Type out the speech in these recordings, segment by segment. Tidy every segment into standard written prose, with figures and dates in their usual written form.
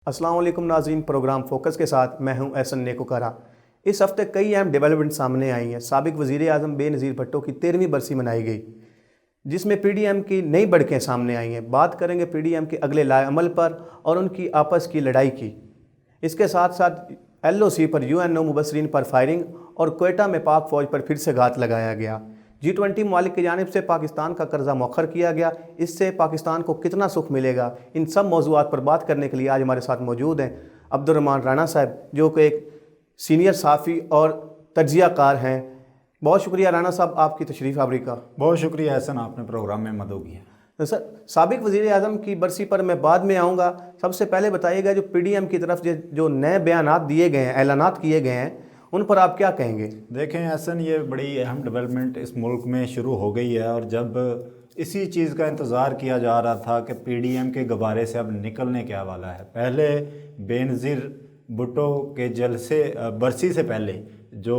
السلام علیکم ناظرین، پروگرام فوکس کے ساتھ میں ہوں احسن نیکوکارہ۔ اس ہفتے کئی اہم ڈیولپمنٹ سامنے آئی ہیں۔ سابق وزیر اعظم بے نظیر بھٹو کی 13ویں برسی منائی گئی، جس میں پی ڈی ایم کی نئی بڑھکیں سامنے آئی ہیں۔ بات کریں گے پی ڈی ایم کے اگلے لائے عمل پر اور ان کی آپس کی لڑائی کی۔ اس کے ساتھ ساتھ ایل او سی پر UNO مبصرین پر فائرنگ اور کوئٹہ میں پاک فوج پر پھر سے گھات لگایا گیا۔ G20 ممالک کی جانب سے پاکستان کا قرضہ مؤخر کیا گیا، اس سے پاکستان کو کتنا سکھ ملے گا؟ ان سب موضوعات پر بات کرنے کے لیے آج ہمارے ساتھ موجود ہیں عبدالرحمان رانا صاحب، جو کہ ایک سینئر صحافی اور تجزیہ کار ہیں۔ بہت شکریہ رانا صاحب آپ کی تشریف آوری کا۔ بہت شکریہ احسن، آپ نے پروگرام میں مدعو کیا۔ سر، سابق وزیر اعظم کی برسی پر میں بعد میں آؤں گا، سب سے پہلے بتائیے گا جو پی ڈی ایم کی طرف جو نئے بیانات دیے گئے ہیں، اعلانات کیے گئے ہیں، ان پر آپ کیا کہیں گے؟ دیکھیں احسن، یہ بڑی اہم ڈیولپمنٹ اس ملک میں شروع ہو گئی ہے، اور جب اسی چیز کا انتظار کیا جا رہا تھا کہ پی ڈی ایم کے غبارے سے اب نکلنے کیا والا ہے۔ پہلے بے نظیر بھٹو کے جلسے برسی سے پہلے جو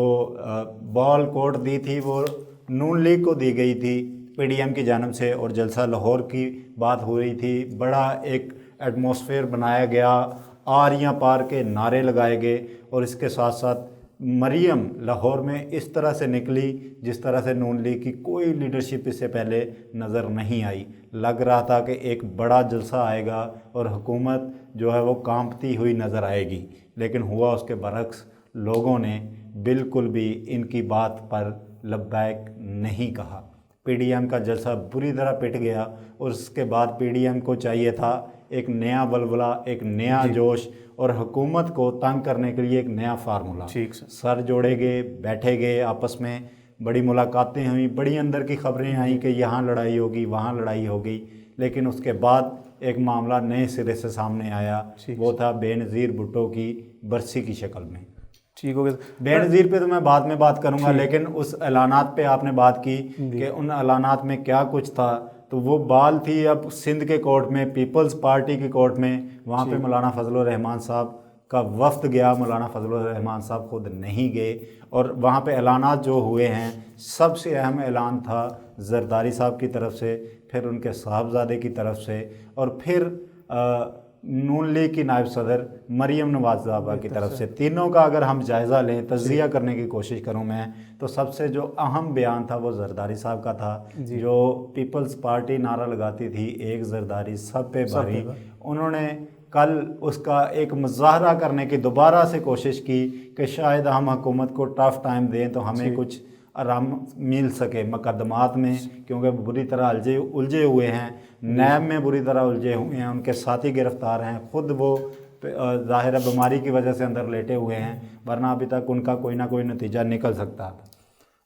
بال کوٹ دی تھی وہ نون لیگ کو دی گئی تھی پی ڈی ایم کی جانب سے، اور جلسہ لاہور کی بات ہو رہی تھی۔ بڑا ایک ایٹماسفیئر بنایا گیا، آر یا پار کے نعرے لگائے گئے، اور اس کے ساتھ ساتھ مریم لاہور میں اس طرح سے نکلی جس طرح سے نون لیگ کی کوئی لیڈرشپ اس سے پہلے نظر نہیں آئی۔ لگ رہا تھا کہ ایک بڑا جلسہ آئے گا اور حکومت جو ہے وہ کانپتی ہوئی نظر آئے گی، لیکن ہوا اس کے برعکس۔ لوگوں نے بالکل بھی ان کی بات پر لبیک نہیں کہا۔ پی ڈی ایم کا جلسہ بری طرح پٹ گیا، اور اس کے بعد پی ڈی ایم کو چاہیے تھا ایک نیا ولولہ، ایک نیا جوش، اور حکومت کو تنگ کرنے کے لیے ایک نیا فارمولہ۔ سر جوڑے گئے، بیٹھے گئے، آپس میں بڑی ملاقاتیں ہوئیں، بڑی اندر کی خبریں آئیں کہ یہاں لڑائی ہوگی، وہاں لڑائی ہوگی، لیکن اس کے بعد ایک معاملہ نئے سرے سے سامنے آیا، وہ تھا بے نظیر بھٹو کی برسی کی شکل میں۔ ٹھیک ہو گیا۔ بے نظیر پہ تو میں بعد میں بات کروں گا، لیکن اس اعلانات پہ آپ نے بات کی کہ ان اعلانات میں کیا کچھ تھا، تو وہ بال تھی اب سندھ کے کورٹ میں، پیپلز پارٹی کی کورٹ میں۔ وہاں پہ مولانا فضل الرحمان صاحب کا وفد گیا، مولانا فضل الرحمان صاحب خود نہیں گئے، اور وہاں پہ اعلانات جو ہوئے ہیں، سب سے اہم اعلان تھا زرداری صاحب کی طرف سے، پھر ان کے صاحبزادے کی طرف سے، اور پھر نون لیگ کی نائب صدر مریم نواز صاحبہ کی طرف سے۔ تینوں کا اگر ہم جائزہ لیں، تجزیہ کرنے کی کوشش کروں میں، تو سب سے جو اہم بیان تھا وہ زرداری صاحب کا تھا، جو پیپلز پارٹی نعرہ لگاتی تھی ایک زرداری سب پہ بھاری۔ انہوں نے کل اس کا ایک مظاہرہ کرنے کی دوبارہ سے کوشش کی کہ شاید ہم حکومت کو ٹف ٹائم دیں تو ہمیں کچھ آرام مل سکے مقدمات میں، کیونکہ بری طرح الجھے ہوئے ہیں، نیب میں بری طرح الجھے ہوئے ہیں، ان کے ساتھی گرفتار ہیں، خود وہ ظاہر بیماری کی وجہ سے اندر لیٹے ہوئے ہیں، ورنہ ابھی تک ان کا کوئی نہ کوئی نتیجہ نکل سکتا تھا۔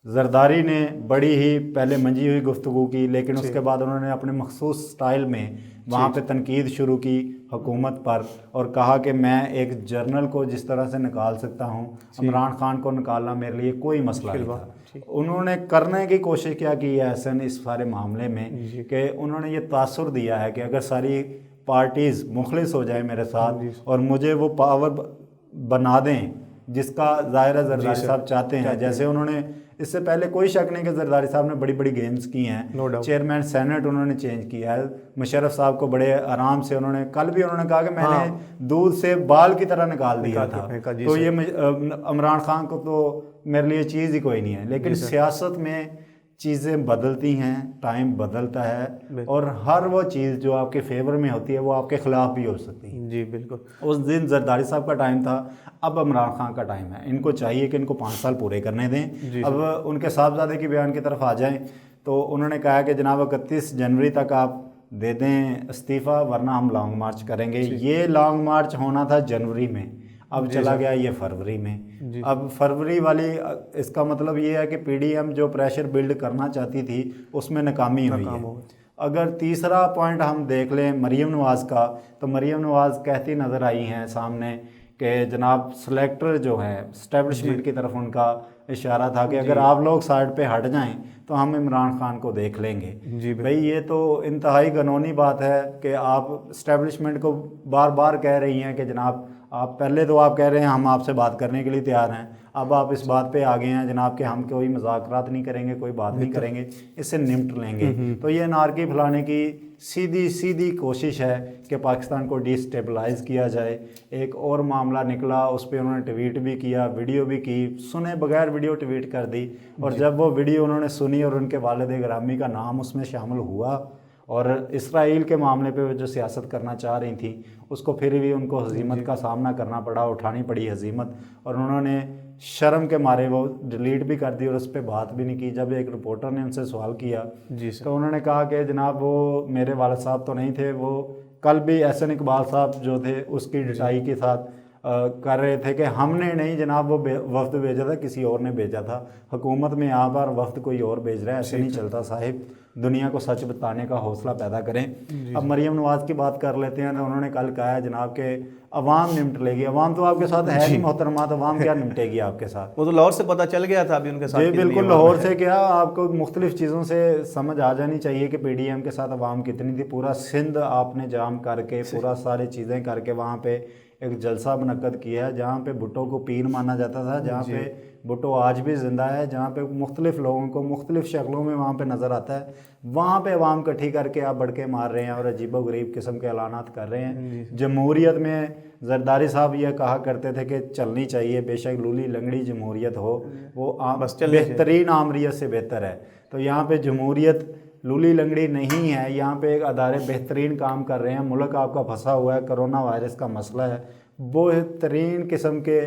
زرداری نے بڑی ہی پہلے منجھی ہوئی گفتگو کی، لیکن اس کے بعد انہوں نے اپنے مخصوص سٹائل میں وہاں پہ تنقید شروع کی حکومت پر، اور کہا کہ میں ایک جرنل کو جس طرح سے نکال سکتا ہوں، عمران خان کو نکالنا میرے لیے کوئی مسئلہ نہیں تھا۔ انہوں نے کرنے کی کوشش کیا کی ہے احسن اس سارے معاملے میں، کہ انہوں نے یہ تاثر دیا ہے کہ اگر ساری پارٹیز مخلص ہو جائیں میرے ساتھ اور مجھے وہ پاور بنا دیں جس کا ظاہر زرداری صاحب چاہتے ہیں، جیسے انہوں نے اس سے پہلے کوئی شک نہیں کہ زرداری صاحب نے بڑی بڑی گیمز کی ہیں، چیئرمین سینٹ انہوں نے چینج کیا ہے، مشرف صاحب کو بڑے آرام سے انہوں نے، کل بھی انہوں نے کہا کہ میں نے دودھ سے بال کی طرح نکال دیا تھا، تو یہ عمران خان کو تو میرے لیے چیز ہی کوئی نہیں ہے۔ لیکن سیاست میں چیزیں بدلتی ہیں، ٹائم بدلتا ہے، اور ہر وہ چیز جو آپ کے فیور میں ہوتی ہے وہ آپ کے خلاف بھی ہو سکتی ہے۔ جی بالکل۔ اس دن زرداری صاحب کا ٹائم تھا، اب عمران خان کا ٹائم ہے، ان کو چاہیے کہ ان کو 5 سال پورے کرنے دیں۔ اب ان کے صاحبزادے کی بیان کی طرف آ جائیں، تو انہوں نے کہا کہ جناب 31 جنوری تک آپ دے دیں استعفیٰ، ورنہ ہم لانگ مارچ کریں گے۔ یہ لانگ مارچ ہونا تھا جنوری میں، اب چلا گیا یہ فروری میں۔ اب فروری والی اس کا مطلب یہ ہے کہ پی ڈی ایم جو پریشر بلڈ کرنا چاہتی تھی اس میں ناکامی ہوئی ہے۔ اگر تیسرا پوائنٹ ہم دیکھ لیں مریم نواز کا، تو مریم نواز کہتی نظر آئی ہیں سامنے کہ جناب سلیکٹر جو ہے اسٹیبلشمنٹ کی طرف ان کا اشارہ تھا کہ اگر آپ لوگ سائڈ پہ ہٹ جائیں تو ہم عمران خان کو دیکھ لیں گے۔ بھئی یہ تو انتہائی قانونی بات ہے کہ آپ اسٹیبلشمنٹ کو بار بار کہہ رہی ہیں کہ جناب آپ پہلے تو آپ کہہ رہے ہیں ہم آپ سے بات کرنے کے لیے تیار ہیں، اب آپ اس بات پہ آ گئے ہیں جناب کہ ہم کوئی مذاکرات نہیں کریں گے، کوئی بات نہیں کریں گے، اس سے نمٹ لیں گے۔ تو یہ انارکی پھیلانے کی سیدھی کوشش ہے کہ پاکستان کو ڈی اسٹیبلائز کیا جائے۔ ایک اور معاملہ نکلا، اس پہ انہوں نے ٹویٹ بھی کیا، ویڈیو بھی کی، سنے بغیر ویڈیو ٹویٹ کر دی، اور جب وہ ویڈیو انہوں نے سنی اور ان کے والد گرامی کا نام اس میں شامل ہوا، اور اسرائیل کے معاملے پہ جو سیاست کرنا چاہ رہی تھیں اس کو پھر بھی ان کو ہزیمت کا سامنا کرنا پڑا، اٹھانی پڑی ہزیمت، اور انہوں نے شرم کے مارے وہ ڈیلیٹ بھی کر دی اور اس پہ بات بھی نہیں کی۔ جب ایک رپورٹر نے ان سے سوال کیا تو انہوں نے کہا کہ جناب وہ میرے والد صاحب تو نہیں تھے، وہ کل بھی احسن اقبال صاحب جو تھے اس کی ڈٹائی کے ساتھ کر رہے تھے کہ ہم نے نہیں جناب وہ وفد بھیجا تھا، کسی اور نے بھیجا تھا، حکومت میں یہاں پر وفد کوئی اور بھیج رہا ہے، ایسے نہیں چلتا صاحب، دنیا کو سچ بتانے کا حوصلہ پیدا کریں۔ اب مریم نواز کی بات کر لیتے ہیں، تو انہوں نے کل کہا ہے جناب کہ عوام نمٹ لے گی۔ عوام تو آپ کے ساتھ ہے نہیں محترمات، عوام کیا نمٹے گی آپ کے ساتھ؟ وہ تو لاہور سے پتہ چل گیا تھا ابھی ان کے ساتھ۔ جی بالکل، لاہور سے کیا، آپ کو مختلف چیزوں سے سمجھ آ جانی چاہیے کہ پی ڈی ایم کے ساتھ عوام کتنی تھی۔ پورا سندھ آپ نے جام کر کے، پورا ساری چیزیں کر کے وہاں پہ ایک جلسہ منعقد کیا ہے جہاں پہ بھٹو کو پیر مانا جاتا تھا، جہاں پہ بھٹو آج بھی زندہ ہے، جہاں پہ مختلف لوگوں کو مختلف شکلوں میں وہاں پہ نظر آتا ہے، وہاں پہ عوام اکٹھی کر کے آپ بڑکے مار رہے ہیں اور عجیب و غریب قسم کے اعلانات کر رہے ہیں۔ جمہوریت میں زرداری صاحب یہ کہا کرتے تھے کہ چلنی چاہیے، بے شک لولی لنگڑی جمہوریت ہو، وہ بہترین آمریت سے بہتر ہے۔ تو یہاں پہ جمہوریت لولی لنگڑی نہیں ہے، یہاں پہ ایک ادارے بہترین کام کر رہے ہیں۔ ملک آپ کا پھنسا ہوا ہے، کرونا وائرس کا مسئلہ ہے، بہترین قسم کے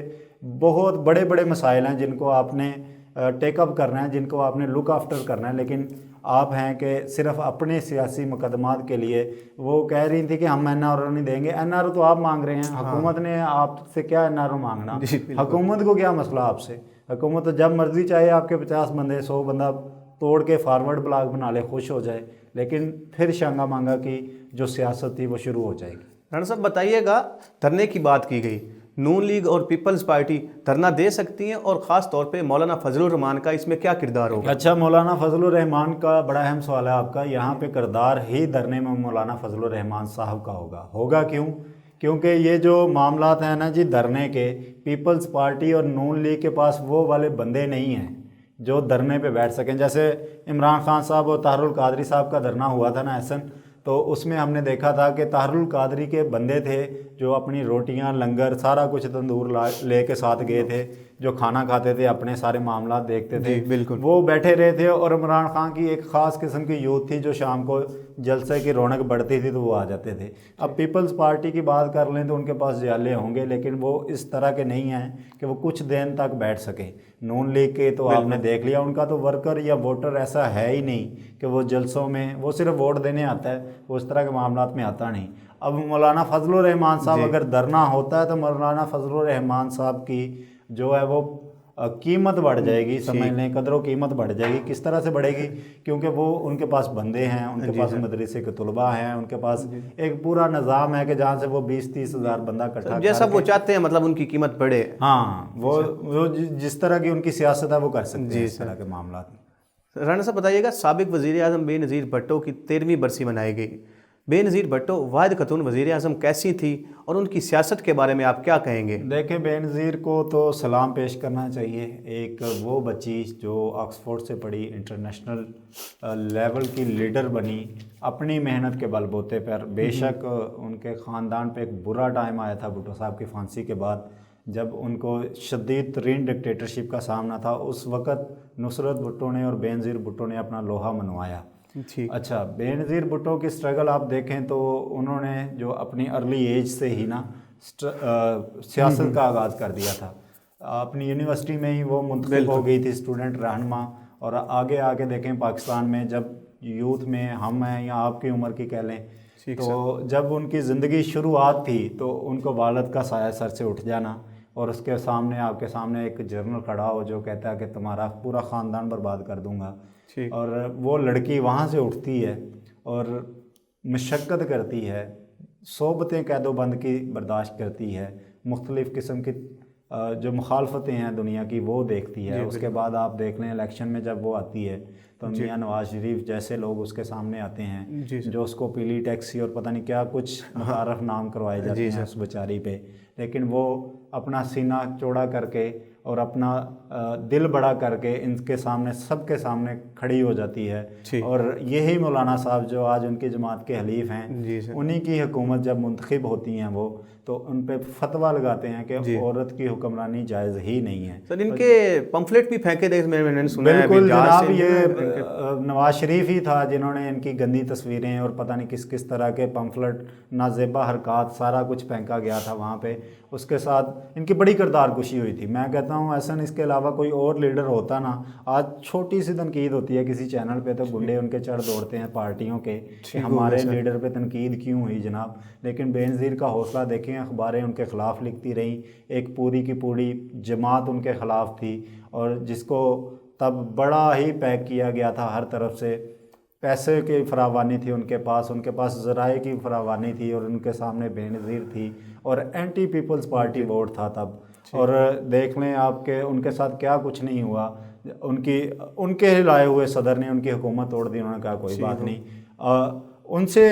بہت بڑے بڑے مسائل ہیں جن کو آپ نے ٹیک اپ کرنا ہے، جن کو آپ نے لک آفٹر کرنا ہے، لیکن آپ ہیں کہ صرف اپنے سیاسی مقدمات کے لیے۔ وہ کہہ رہی تھی کہ ہم این آر او نہیں دیں گے، این آر او تو آپ مانگ رہے ہیں، حکومت نے آپ سے کیا این آر او مانگنا؟ حکومت کو کیا مسئلہ آپ سے؟ حکومت تو جب مرضی چاہے آپ کے 50 بندے 100 بندہ توڑ کے فارورڈ بلاک بنا لے، خوش ہو جائے، لیکن پھر شانگا مانگا کی جو سیاست تھی وہ شروع ہو جائے گی۔ رانا صاحب بتائیے گا، دھرنے کی بات کی گئی، نون لیگ اور پیپلز پارٹی دھرنا دے سکتی ہیں، اور خاص طور پہ مولانا فضل الرحمان کا اس میں کیا کردار ہوگا؟ اچھا، مولانا فضل الرحمان کا بڑا اہم سوال ہے آپ کا۔ یہاں پہ کردار ہی دھرنے میں مولانا فضل الرحمان صاحب کا ہوگا کیوں؟ کیونکہ یہ جو معاملات ہیں نا جی دھرنے کے، پیپلز پارٹی اور نون لیگ کے پاس وہ والے بندے نہیں ہیں جو دھرنے پہ بیٹھ سکیں۔ جیسے عمران خان صاحب اور طاہر القادری صاحب کا دھرنا ہوا تھا نا احسن، تو اس میں ہم نے دیکھا تھا کہ طاہر القادری کے بندے تھے جو اپنی روٹیاں لنگر سارا کچھ تندور لے کے ساتھ گئے تھے، جو کھانا کھاتے تھے، اپنے سارے معاملات دیکھتے تھے، بالکل وہ بیٹھے رہے تھے، اور عمران خان کی ایک خاص قسم کی یوتھ تھی جو شام کو جلسے کی رونق بڑھتی تھی تو وہ آ جاتے تھے۔ اب پیپلز پارٹی کی بات کر لیں تو ان کے پاس جالے ہوں گے، لیکن وہ اس طرح کے نہیں ہیں کہ وہ کچھ دن تک بیٹھ سکیں۔ نون لیگ کے تو آپ نے دیکھ لیا، ان کا تو ورکر یا ووٹر ایسا ہے ہی نہیں کہ وہ جلسوں میں، وہ صرف ووٹ دینے آتا ہے، وہ اس طرح کے معاملات میں آتا نہیں۔ اب مولانا فضل الرحمان صاحب اگر دھرنا ہوتا ہے تو مولانا فضل الرحمان صاحب کی جو ہے وہ قیمت بڑھ جائے گی، سمجھ لیں قدر و قیمت بڑھ جائے گی۔ کس طرح سے بڑھے گی؟ کیونکہ وہ ان کے پاس بندے ہیں، ان کے پاس مدرسے کے طلباء ہیں، ان کے پاس ایک پورا نظام ہے کہ جہاں سے وہ 20-30 ہزار بندہ اکٹھا کر جیسا وہ چاہتے ہیں، مطلب ان کی قیمت بڑھے۔ ہاں، وہ جس طرح کی ان کی سیاست ہے وہ کر سکتے ہیں اس طرح کے معاملات۔ رانا صاحب بتائیے گا، سابق وزیر اعظم بے نظیر بھٹو کی 13ویں برسی منائی گئی۔ بے نظیر بھٹو واحد خاتون وزیر اعظم کیسی تھی، اور ان کی سیاست کے بارے میں آپ کیا کہیں گے؟ دیکھیں، بے نظیر کو تو سلام پیش کرنا چاہیے۔ ایک وہ بچی جو آکسفورڈ سے پڑھی، انٹرنیشنل لیول کی لیڈر بنی اپنی محنت کے بل بوتے پر۔ بے شک ان کے خاندان پہ ایک برا ٹائم آیا تھا بھٹو صاحب کی پھانسی کے بعد، جب ان کو شدید ترین ڈکٹیٹرشپ کا سامنا تھا۔ اس وقت نصرت بھٹو نے اور بے نظیر بھٹو نے اپنا لوہا منوایا۔ اچھا، بے نظیر بھٹو کی سٹرگل آپ دیکھیں تو انہوں نے جو اپنی ارلی ایج سے ہی نا سیاست کا آغاز کر دیا تھا۔ اپنی یونیورسٹی میں ہی وہ منتخب ہو گئی تھی اسٹوڈنٹ رہنما، اور آگے آگے دیکھیں پاکستان میں جب یوتھ میں ہم ہیں یا آپ کی عمر کی کہہ لیں، تو جب ان کی زندگی شروعات تھی تو ان کو والد کا سایہ سر سے اٹھ جانا، اور اس کے سامنے آپ کے سامنے ایک جنرل کھڑا ہو جو کہتا ہے کہ تمہارا پورا خاندان برباد کر دوں گا، اور وہ لڑکی وہاں سے اٹھتی ہے اور مشقت کرتی ہے، صحبتیں قید و بند کی برداشت کرتی ہے، مختلف قسم کی جو مخالفتیں ہیں دنیا کی وہ دیکھتی ہے۔ اس کے بعد آپ دیکھ لیں الیکشن میں جب وہ آتی ہے تو میاں نواز شریف جیسے لوگ اس کے سامنے آتے ہیں جو اس کو پیلی ٹیکسی اور پتہ نہیں کیا کچھ متعارف نام کروائے جاتے ہیں اس بیچاری پہ، لیکن وہ اپنا سینہ چوڑا کر کے اور اپنا دل بڑا کر کے ان کے سامنے سب کے سامنے کھڑی ہو جاتی ہے. اور یہی مولانا صاحب جو آج ان کی جماعت کے حلیف ہیں, انہی کی حکومت جب منتخب ہوتی ہیں وہ تو ان پہ فتویٰ لگاتے ہیں کہ عورت کی حکمرانی جائز ہی نہیں ہے. سر ان کے پمفلٹ بھی پھینکے تھے, میں نے سنا ہے. بالکل جناب, یہ نواز شریف ہی تھا جنہوں نے ان کی گندی تصویریں اور پتہ نہیں کس کس طرح کے پمفلٹ, نازیبا حرکات, سارا کچھ پھینکا گیا تھا وہاں پہ. اس کے ساتھ ان کی بڑی کردار کشی ہوئی تھی. میں کہتا ہوں ایسا اس کے علاوہ کوئی اور لیڈر ہوتا نا, آج چھوٹی سی تنقید ہوتی ہے کسی چینل پہ تو گنڈے ان کے چڑھ دوڑتے ہیں پارٹیوں کے کہ ہمارے لیڈر پہ تنقید کیوں ہوئی جناب. لیکن بے نظیر کا حوصلہ دیکھیں, اخباریں ان کے خلاف لکھتی رہیں, ایک پوری کی پوری جماعت ان کے خلاف تھی اور جس کو تب بڑا ہی پیک کیا گیا تھا ہر طرف سے. پیسے کی فراوانی تھی ان کے پاس ذرائع کی فراوانی تھی اور ان کے سامنے بے نظیر تھی اور اینٹی پیپلز پارٹی ووٹ تھا تب. اور دیکھ لیں آپ کہ ان کے ساتھ کیا کچھ نہیں ہوا. ان کے لائے ہوئے صدر نے ان کی حکومت توڑ دی, انہوں نے کہا کوئی بات نہیں. ان سے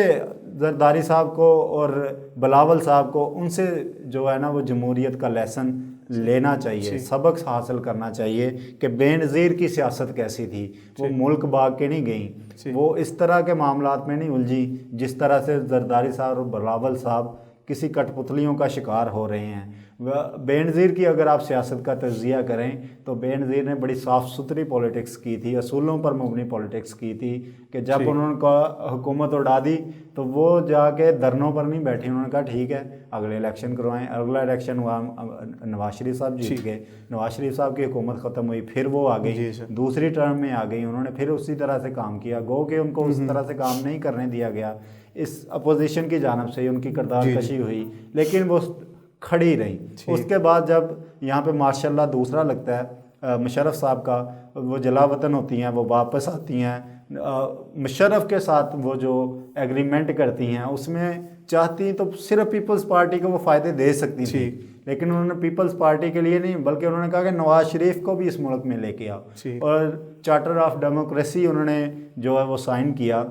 زرداری صاحب کو اور بلاول صاحب کو ان سے جو ہے نا وہ جمہوریت کا لیسن لینا چاہیے, سبق حاصل کرنا چاہیے کہ بے نظیر کی سیاست کیسی تھی. وہ ملک باغ کے نہیں گئیں, وہ اس طرح کے معاملات میں نہیں الجھی جس طرح سے زرداری صاحب اور بلاول صاحب کسی کٹ پتلیوں کا شکار ہو رہے ہیں. بے نظیر کی اگر آپ سیاست کا تجزیہ کریں تو بے نظیر نے بڑی صاف ستھری پولیٹکس کی تھی, اصولوں پر مبنی پولیٹکس کی تھی کہ جب انہوں نے حکومت اڑا دی تو وہ جا کے دھرنوں پر نہیں بیٹھی, انہوں نے کہا ٹھیک ہے اگلے الیکشن کروائیں. اگلا الیکشن ہوا, نواز شریف صاحب جیت گئے, نواز شریف صاحب کی حکومت ختم ہوئی, پھر وہ آ گئی دوسری ٹرم میں آ گئی, انہوں نے پھر اسی طرح سے کام کیا. گو کہ ان کو اس طرح سے کام نہیں کرنے دیا گیا, اس اپوزیشن کی جانب سے ان کی کردار کشی ہوئی لیکن وہ کھڑی رہی. اس کے بعد جب یہاں پہ ماشاء اللہ دوسرا لگتا ہے مشرف صاحب کا, وہ جلا وطن ہوتی ہیں, وہ واپس آتی ہیں, مشرف کے ساتھ وہ جو ایگریمنٹ کرتی ہیں اس میں چاہتی تو صرف پیپلز پارٹی کو وہ فائدے دے سکتی تھی, لیکن انہوں نے پیپلز پارٹی کے لیے نہیں بلکہ انہوں نے کہا کہ نواز شریف کو بھی اس ملک میں لے کے آؤ. اور چارٹر آف ڈیموکریسی انہوں نے جو ہے وہ سائن کیا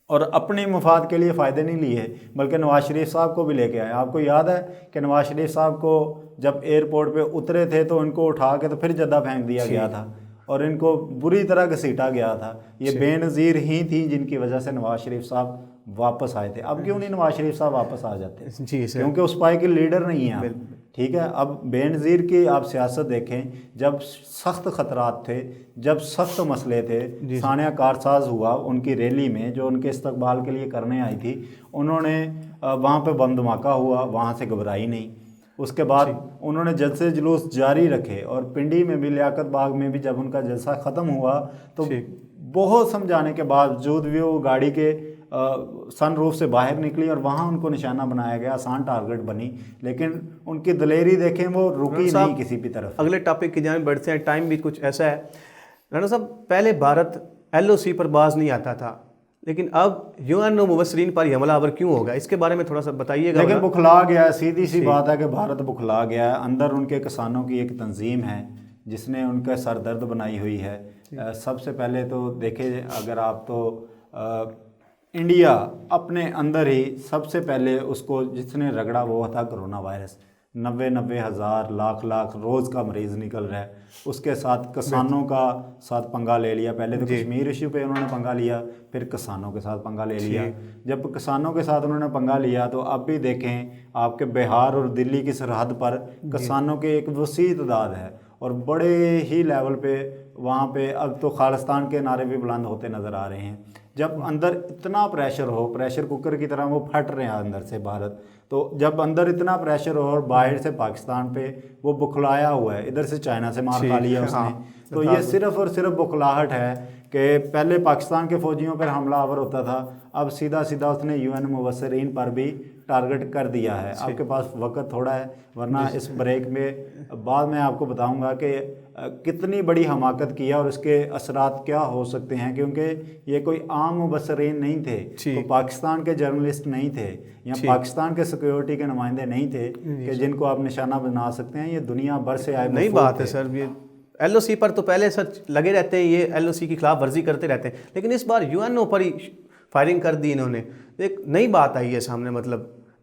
اور اپنے مفاد کے لیے فائدے نہیں لیے بلکہ نواز شریف صاحب کو بھی لے کے آئے. آپ کو یاد ہے کہ نواز شریف صاحب کو جب ایئرپورٹ پہ اترے تھے تو ان کو اٹھا کے تو پھر جدہ پھینک دیا گیا تھا اور ان کو بری طرح گھسیٹا گیا تھا. یہ بے نظیر ہی تھیں جن کی وجہ سے نواز شریف صاحب واپس آئے تھے. اب کیوں نہیں نواز شریف صاحب واپس آ جاتے؟ کیونکہ اس پائے کے لیڈر نہیں ہیں. ٹھیک ہے, اب بے نظیر کی آپ سیاست دیکھیں, جب سخت خطرات تھے, جب سخت مسئلے تھے, ثانیہ کارساز ہوا ان کی ریلی میں جو ان کے استقبال کے لیے کرنے آئی تھی, انہوں نے وہاں پہ بم دھماکہ ہوا, وہاں سے گھبرائی نہیں. اس کے بعد انہوں نے جلسے جلوس جاری رکھے اور پنڈی میں بھی, لیاقت باغ میں بھی جب ان کا جلسہ ختم ہوا تو بہت سمجھانے کے باوجود بھی وہ گاڑی کے سن روف سے باہر نکلی اور وہاں ان کو نشانہ بنایا گیا, آسان ٹارگٹ بنی, لیکن ان کی دلیری دیکھیں وہ رکی نہیں کسی بھی طرف. اگلے ٹاپک کی جانب بڑھتے ہیں, ٹائم بھی کچھ ایسا ہے. رانا صاحب, پہلے بھارت LOC پر باز نہیں آتا تھا لیکن اب UN مبصرین پر حملہ آور کیوں ہوگا, اس کے بارے میں تھوڑا سا بتائیے گا. لیکن بکھلا گیا ہے, سیدھی سی بات ہے کہ بھارت بکھلا گیا ہے. اندر ان کے کسانوں کی ایک تنظیم ہے جس نے ان کا سر درد بنائی ہوئی ہے. سب سے پہلے تو دیکھیں اگر آپ تو انڈیا اپنے اندر ہی سب سے پہلے اس کو جس نے رگڑا وہ تھا کرونا وائرس. 90 ہزار لاکھ روز کا مریض نکل رہا ہے. اس کے ساتھ کسانوں کا ساتھ پنگا لے لیا. پہلے تو کشمیر ایشو پہ انہوں نے پنگا لیا, پھر کسانوں کے ساتھ پنگا لے لیا. جب کسانوں کے ساتھ انہوں نے پنگا لیا تو اب بھی دیکھیں آپ کے بہار اور دلی کی سرحد پر کسانوں کے ایک وسیع تعداد ہے اور بڑے ہی لیول پہ وہاں پہ اب تو خالستان کے نعرے بھی بلند ہوتے نظر آ رہے ہیں. جب اندر اتنا پریشر ہو, پریشر کوکر کی طرح وہ پھٹ رہے ہیں اندر سے بھارت, تو جب اندر اتنا پریشر ہو اور باہر سے پاکستان پہ وہ بکھلایا ہوا ہے, ادھر سے چائنا سے مار کھا لیا اس نے, تو یہ صرف اور صرف بکھلاہٹ ہے کہ پہلے پاکستان کے فوجیوں پر حملہ آور ہوتا تھا, اب سیدھا اس نے UN مبصرین پر بھی ٹارگٹ کر دیا ہے. آپ کے پاس وقت تھوڑا ہے ورنہ اس بریک میں بعد میں آپ کو بتاؤں گا کہ کتنی بڑی حماقت کیا اور اس کے اثرات کیا ہو سکتے ہیں, کیونکہ یہ کوئی عام مبصرین نہیں تھے, تو پاکستان کے جرنلسٹ نہیں تھے یا پاکستان کے سیکیورٹی کے نمائندے نہیں تھے کہ جن کو آپ نشانہ بنا سکتے ہیں. یہ دنیا بھر سے آئے. نہیں بات ہے سر, یہ LOC پر تو پہلے سچ لگے رہتے ہیں, یہ LOC کی خلاف ورزی کرتے رہتے ہیں, لیکن اس بار UNO پر ہی فائرنگ کر دی انہوں نے. ایک نئی بات آئی ہے سامنے, مطلب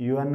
UN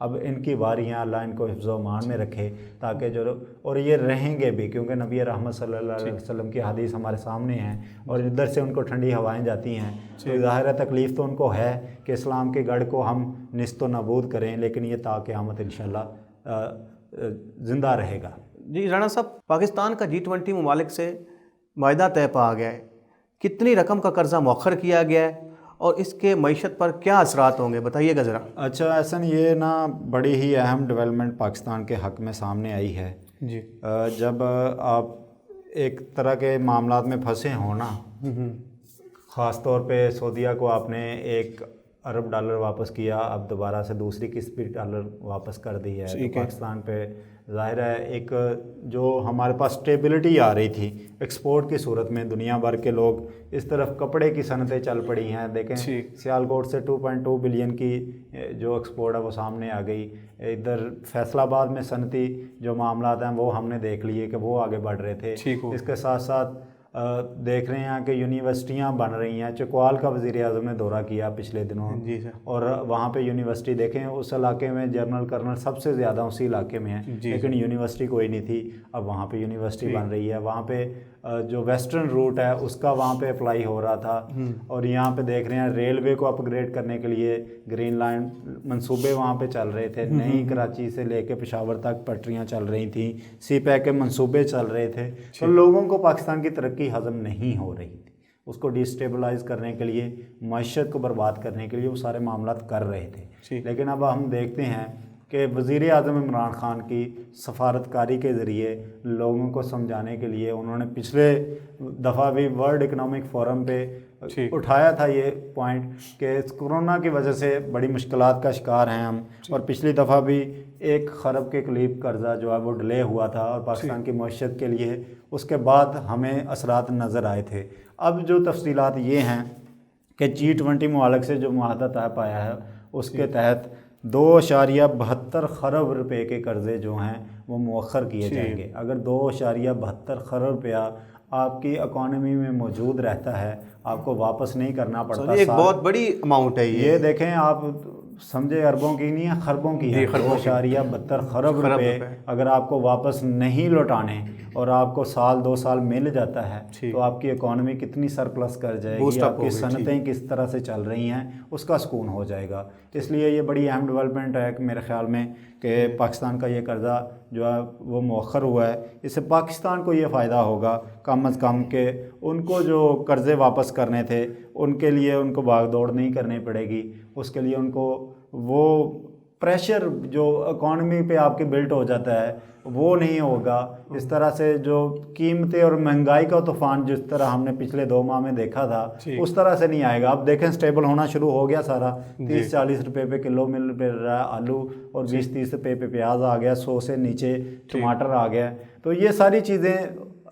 اب ان کی باریاں اللہ ان کو حفظ و امان میں رکھے تاکہ جو اور یہ رہیں گے بھی، کیونکہ نبی رحمت صلی اللہ علیہ وسلم کی حدیث ہمارے سامنے ہیں اور ادھر سے ان کو ٹھنڈی ہوائیں جاتی ہیں، تو ظاہر تکلیف تو ان کو ہے کہ اسلام کے گڑھ کو ہم نیست و نابود کریں، لیکن یہ تا قیامت انشاءاللہ زندہ رہے گا۔ جی رانا صاحب، پاکستان کا G20 ممالک سے معاہدہ طے پا گیا ہے، کتنی رقم کا قرضہ مؤخر کیا گیا ہے اور اس کے معیشت پر کیا اثرات ہوں گے، بتائیے گا ذرا۔ اچھا احسن، یہ نا بڑی ہی اہم ڈیولپمنٹ پاکستان کے حق میں سامنے آئی ہے۔ جی جب آپ ایک طرح کے معاملات میں پھنسے ہوں نا، خاص طور پہ سعودیہ کو آپ نے $1 ارب واپس کیا، اب دوبارہ سے دوسری قسط بھی ڈالر واپس کر دی ہے، تو پاکستان پہ ظاہر ہے ایک جو ہمارے پاس سٹیبلٹی آ رہی تھی ایکسپورٹ کی صورت میں، دنیا بھر کے لوگ اس طرف کپڑے کی صنعتیں چل پڑی ہیں، دیکھیں سیالکوٹ سے 2.2 بلین کی جو ایکسپورٹ ہے وہ سامنے آ گئی، ادھر فیصل آباد میں صنعتی جو معاملات ہیں وہ ہم نے دیکھ لیے کہ وہ آگے بڑھ رہے تھے۔ اس کے ساتھ ساتھ دیکھ رہے ہیں کہ یونیورسٹیاں بن رہی ہیں، چکوال کا وزیر اعظم نے دورہ کیا پچھلے دنوں، اور وہاں پہ یونیورسٹی دیکھیں، اس علاقے میں جنرل کرنل سب سے زیادہ اسی علاقے میں ہیں، لیکن یونیورسٹی کوئی نہیں تھی، اب وہاں پہ یونیورسٹی بن رہی ہے، وہاں پہ جو ویسٹرن روٹ ہے اس کا وہاں پہ اپلائی ہو رہا تھا، اور یہاں پہ دیکھ رہے ہیں ریلوے کو اپ گریڈ کرنے کے لیے گرین لائن منصوبے وہاں پہ چل رہے تھے، نئی کراچی سے لے کے پشاور تک پٹریاں چل رہی تھیں، سی پیک کے منصوبے چل رہے تھے، تو لوگوں کو پاکستان کی ترقی ہضم نہیں ہو رہی تھی، اس کو ڈی اسٹیبلائز کرنے کے لیے، معیشت کو برباد کرنے کے لیے وہ سارے معاملات کر رہے تھے۔ لیکن اب ہم دیکھتے ہیں کہ وزیر اعظم عمران خان کی سفارتکاری کے ذریعے لوگوں کو سمجھانے کے لیے انہوں نے پچھلے دفعہ بھی ورلڈ اکنامک فورم پہ اٹھایا تھا یہ پوائنٹ کہ کرونا کی وجہ سے بڑی مشکلات کا شکار ہیں ہم، اور پچھلی دفعہ بھی 1 خرب کے قریب قرضہ جو ہے وہ ڈیلے ہوا تھا اور پاکستان کی معیشت کے لیے اس کے بعد ہمیں اثرات نظر آئے تھے۔ اب جو تفصیلات یہ ہیں کہ G20 ممالک سے جو معاہدہ طے پایا ہے اس کے تحت 2.72 خرب روپے کے قرضے جو ہیں وہ مؤخر کیے جائیں گے۔ اگر 2.72 خرب روپیہ آپ کی اکانومی میں موجود رہتا ہے، آپ کو واپس نہیں کرنا پڑتا، ایک بہت بڑی اماؤنٹ ہے یہ دیکھیں آپ سمجھے، اربوں کی نہیں ہے، خربوں کی ہے۔ 2.72 خرب روپے اگر آپ کو واپس نہیں لوٹانے اور آپ کو سال 2 سال مل جاتا ہے تو آپ کی اکانومی کتنی سرپلس کر جائے گی، آپ کی صنعتیں کس طرح سے چل رہی ہیں اس کا سکون ہو جائے گا۔ اس لیے یہ بڑی اہم ڈیولپمنٹ ہے کہ میرے خیال میں کہ پاکستان کا یہ قرضہ جو ہے وہ مؤخر ہوا ہے، اس سے پاکستان کو یہ فائدہ ہوگا کم از کم کہ ان کو جو قرضے واپس کرنے تھے ان کے لیے ان کو بھاگ دوڑ نہیں کرنی پڑے گی، اس کے لیے ان کو وہ پریشر جو اکانومی پہ آپ کے بلٹ ہو جاتا ہے وہ نہیں ہوگا، اس طرح سے جو قیمتیں اور مہنگائی کا طوفان جس طرح ہم نے پچھلے 2 ماہ میں دیکھا تھا اس طرح سے نہیں آئے گا۔ اب دیکھیں سٹیبل ہونا شروع ہو گیا سارا، 30-40 روپے پہ کلو مل رہا ہے آلو، اور 20-30 روپے پہ پیاز آ گیا، 100 سے نیچے ٹماٹر آ گیا، تو یہ ساری چیزیں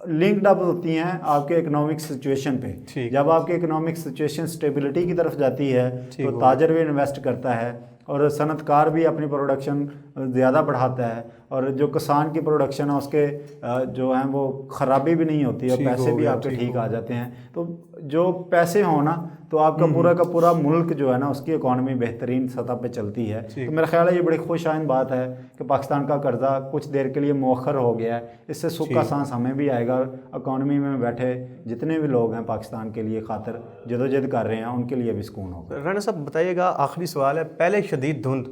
لنکڈ اپ ہوتی ہیں آپ کے اکنامک سچویشن پہ۔ جب آپ کے اکنامک سچویشن سٹیبلٹی کی طرف جاتی ہے تو تاجر بھی انویسٹ کرتا ہے اور صنعت کار بھی اپنی پروڈکشن زیادہ بڑھاتا ہے، اور جو کسان کی پروڈکشن ہے اس کے جو ہیں وہ خرابی بھی نہیں ہوتی اور پیسے بھی آپ کے ٹھیک آ جاتے ہیں۔ تو جو پیسے ہوں نا تو آپ کا پورا ملک جو ہے نا اس کی اکانومی بہترین سطح پہ چلتی ہے۔ تو میرا خیال ہے یہ بڑی خوش آئند بات ہے کہ پاکستان کا قرضہ کچھ دیر کے لیے مؤخر ہو گیا ہے، اس سے سکھ کا سانس ہمیں بھی آئے گا، اکانومی میں بیٹھے جتنے بھی لوگ ہیں پاکستان کے لیے خاطر جدوجہد کر رہے ہیں ان کے لیے بھی سکون ہوگا۔ رانا صاحب بتائیے گا، آخری سوال ہے، پہلے شدید دھند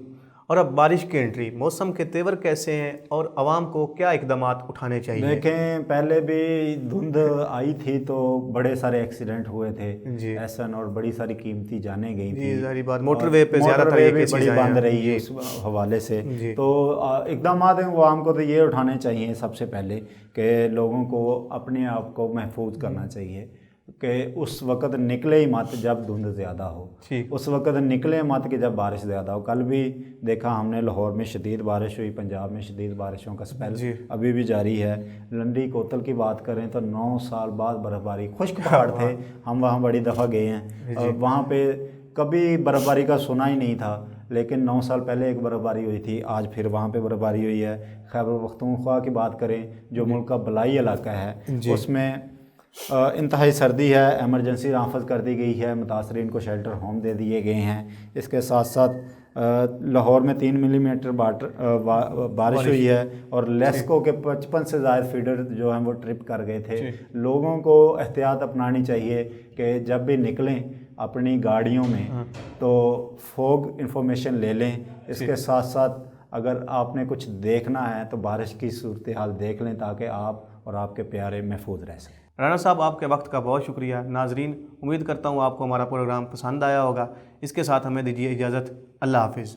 اور اب بارش کی انٹری، موسم کے تیور کیسے ہیں اور عوام کو کیا اقدامات اٹھانے چاہیے؟ دیکھیں پہلے بھی دھند آئی تھی تو بڑے سارے ایکسیڈنٹ ہوئے تھے ایسن، اور بڑی ساری قیمتی جانیں گئی تھیں، ظاہری بات موٹر وے پہ زیادہ تر یہ بڑی بند رہی ہے اس حوالے سے۔ تو اقدامات ہیں وہ عوام کو تو یہ اٹھانے چاہیے سب سے پہلے کہ لوگوں کو اپنے آپ کو محفوظ کرنا چاہیے کہ اس وقت نکلے ہی مت جب دھند زیادہ ہو، اس وقت نکلے مت کہ جب بارش زیادہ ہو۔ کل بھی دیکھا ہم نے لاہور میں شدید بارش ہوئی، پنجاب میں شدید بارشوں کا سپیل ابھی بھی جاری ہے۔ لنڈی کوتل کی بات کریں تو 9 سال بعد برف باری، خشک پہاڑ تھے، ہم وہاں بڑی دفعہ گئے ہیں، اور وہاں پہ کبھی برف باری کا سنا ہی نہیں تھا، لیکن 9 سال پہلے ایک برف باری ہوئی تھی، آج پھر وہاں پہ برف باری ہوئی ہے۔ خیبر پختونخوا کی بات کریں جو ملک کا بلائی علاقہ ہے، اس میں انتہائی سردی ہے، ایمرجنسی نافذ کر دی گئی ہے، متاثرین کو شیلٹر ہوم دے دیے گئے ہیں۔ اس کے ساتھ ساتھ لاہور میں 3 ملی میٹر بارش ہوئی ہے، اور لیسکو کے 55 سے زائد فیڈر جو ہیں وہ ٹرپ کر گئے تھے۔ لوگوں کو احتیاط اپنانی چاہیے کہ جب بھی نکلیں اپنی گاڑیوں میں تو فوگ انفارمیشن لے لیں۔ اس کے ساتھ ساتھ اگر آپ نے کچھ دیکھنا ہے تو بارش کی صورتحال دیکھ لیں تاکہ آپ اور آپ کے پیارے محفوظ رہ سکیں۔ رانا صاحب آپ کے وقت کا بہت شکریہ۔ ناظرین، امید کرتا ہوں آپ کو ہمارا پروگرام پسند آیا ہوگا۔ اس کے ساتھ ہمیں دیجیے اجازت۔ اللہ حافظ۔